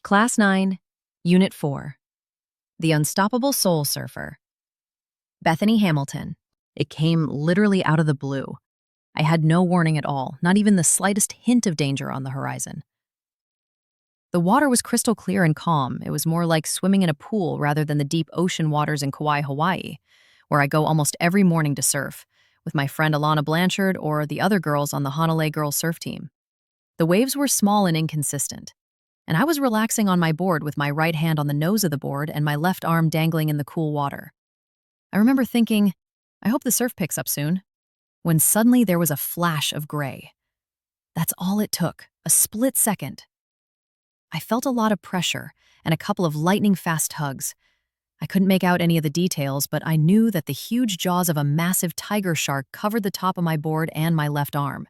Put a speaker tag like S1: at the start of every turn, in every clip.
S1: Class 9, Unit 4, The Unstoppable Soul Surfer. Bethany Hamilton. It came literally out of the blue. I had no warning at all, not even the slightest hint of danger on the horizon. The water was crystal clear and calm. It was more like swimming in a pool rather than the deep ocean waters in Kauai, Hawaii, where I go almost every morning to surf, with my friend Alana Blanchard or the other girls on the Hanalei girls surf team. The waves were small and inconsistent, and I was relaxing on my board with my right hand on the nose of the board and my left arm dangling in the cool water. I remember thinking, I hope the surf picks up soon, when suddenly there was a flash of gray. That's all it took, a split second. I felt a lot of pressure and a couple of lightning-fast tugs. I couldn't make out any of the details, but I knew that the huge jaws of a massive tiger shark covered the top of my board and my left arm.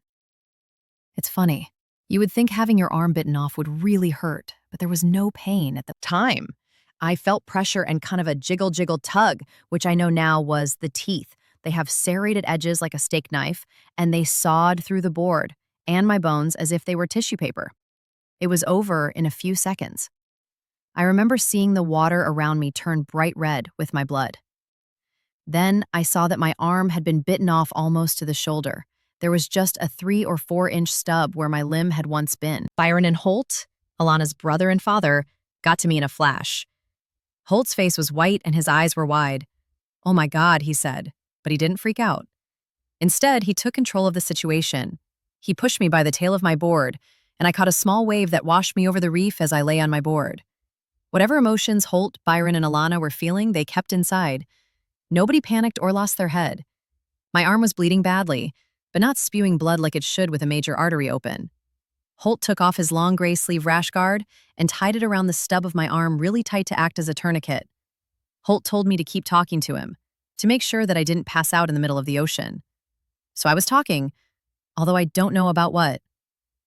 S1: It's funny. You would think having your arm bitten off would really hurt, but there was no pain at the time. I felt pressure and kind of a jiggle tug, which I know now was the teeth. They have serrated edges like a steak knife, and they sawed through the board and my bones as if they were tissue paper. It was over in a few seconds. I remember seeing the water around me turn bright red with my blood. Then I saw that my arm had been bitten off almost to the shoulder. There was just a 3 or 4 inch stub where my limb had once been. Byron and Holt, Alana's brother and father, got to me in a flash. Holt's face was white and his eyes were wide. "Oh my God," he said, but he didn't freak out. Instead, he took control of the situation. He pushed me by the tail of my board, and I caught a small wave that washed me over the reef as I lay on my board. Whatever emotions Holt, Byron, and Alana were feeling, they kept inside. Nobody panicked or lost their head. My arm was bleeding badly, but not spewing blood like it should with a major artery open. Holt took off his long gray sleeve rash guard and tied it around the stub of my arm really tight to act as a tourniquet. Holt told me to keep talking to him, to make sure that I didn't pass out in the middle of the ocean. So I was talking, although I don't know about what.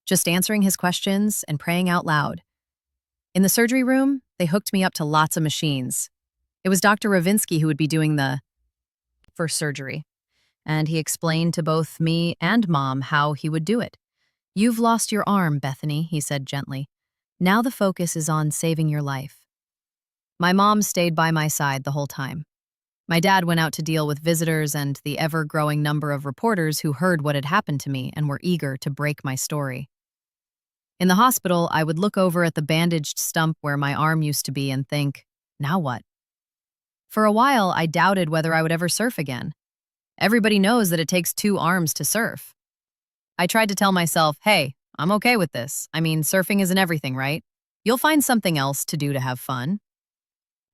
S1: Just answering his questions and praying out loud. In the surgery room, they hooked me up to lots of machines. It was Dr. Ravinsky who would be doing the first surgery, and he explained to both me and Mom how he would do it. "You've lost your arm, Bethany," he said gently. "Now the focus is on saving your life." My mom stayed by my side the whole time. My dad went out to deal with visitors and the ever-growing number of reporters who heard what had happened to me and were eager to break my story. In the hospital, I would look over at the bandaged stump where my arm used to be and think, now what? For a while, I doubted whether I would ever surf again. Everybody knows that it takes 2 arms to surf. I tried to tell myself, hey, I'm okay with this. I mean, surfing isn't everything, right? You'll find something else to do to have fun.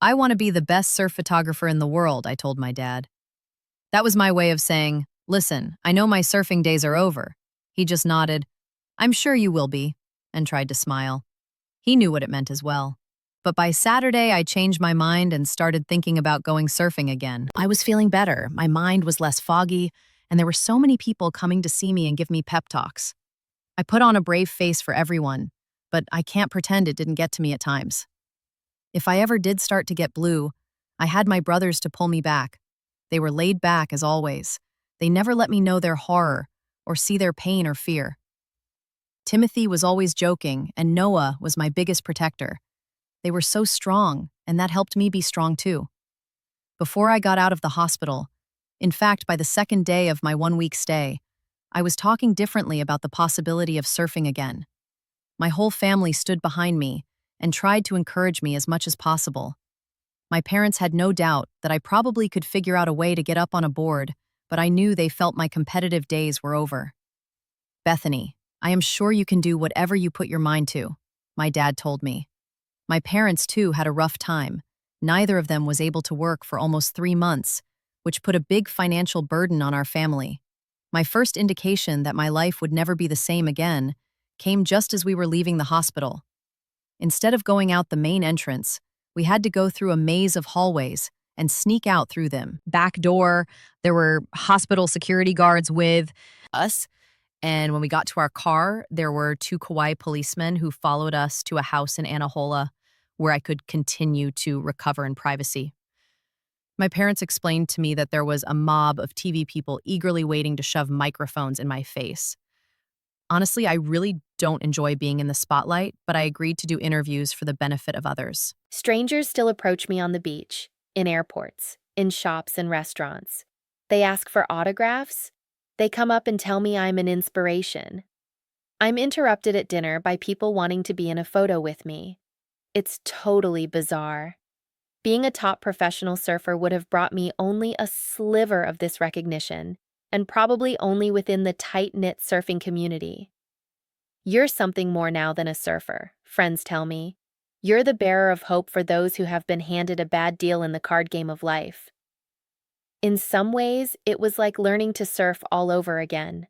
S1: I want to be the best surf photographer in the world, I told my dad. That was my way of saying, listen, I know my surfing days are over. He just nodded, I'm sure you will be, and tried to smile. He knew what it meant as well. But by Saturday, I changed my mind and started thinking about going surfing again. I was feeling better, my mind was less foggy, and there were so many people coming to see me and give me pep talks. I put on a brave face for everyone, but I can't pretend it didn't get to me at times. If I ever did start to get blue, I had my brothers to pull me back. They were laid back as always. They never let me know their horror or see their pain or fear. Timothy was always joking, and Noah was my biggest protector. They were so strong, and that helped me be strong too. Before I got out of the hospital, in fact, by the 2nd day of my 1-week stay, I was talking differently about the possibility of surfing again. My whole family stood behind me and tried to encourage me as much as possible. My parents had no doubt that I probably could figure out a way to get up on a board, but I knew they felt my competitive days were over. Bethany, I am sure you can do whatever you put your mind to, my dad told me. My parents, too, had a rough time. Neither of them was able to work for almost 3 months, which put a big financial burden on our family. My first indication that my life would never be the same again came just as we were leaving the hospital. Instead of going out the main entrance, we had to go through a maze of hallways and sneak out through them. Back door, there were hospital security guards with us. And when we got to our car, there were 2 Kauai policemen who followed us to a house in Anahola where I could continue to recover in privacy. My parents explained to me that there was a mob of TV people eagerly waiting to shove microphones in my face. Honestly, I really don't enjoy being in the spotlight, but I agreed to do interviews for the benefit of others.
S2: Strangers still approach me on the beach, in airports, in shops and restaurants. They ask for autographs. They come up and tell me I'm an inspiration. I'm interrupted at dinner by people wanting to be in a photo with me. It's totally bizarre. Being a top professional surfer would have brought me only a sliver of this recognition, and probably only within the tight-knit surfing community. You're something more now than a surfer, friends tell me. You're the bearer of hope for those who have been handed a bad deal in the card game of life. In some ways, it was like learning to surf all over again.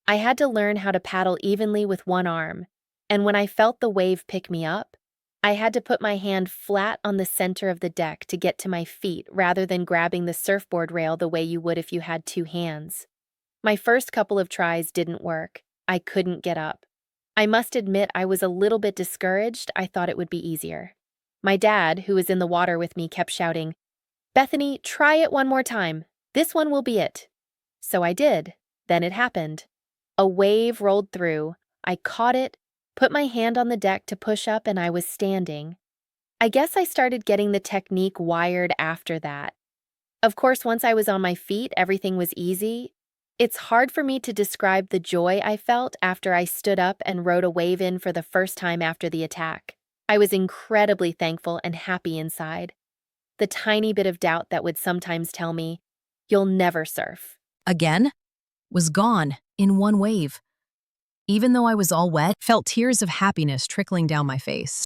S2: I had to learn how to paddle evenly with one arm, and when I felt the wave pick me up, I had to put my hand flat on the center of the deck to get to my feet rather than grabbing the surfboard rail the way you would if you had two hands. My first couple of tries didn't work. I couldn't get up. I must admit I was a little bit discouraged. I thought it would be easier. My dad, who was in the water with me, kept shouting, "Bethany, try it one more time. This one will be it." So I did. Then it happened. A wave rolled through. I caught it, put my hand on the deck to push up, and I was standing. I guess I started getting the technique wired after that. Of course, once I was on my feet, everything was easy. It's hard for me to describe the joy I felt after I stood up and rode a wave in for the first time after the attack. I was incredibly thankful and happy inside. The tiny bit of doubt that would sometimes tell me, "You'll never surf."
S1: Again, was gone in one wave. Even though I was all wet, felt tears of happiness trickling down my face.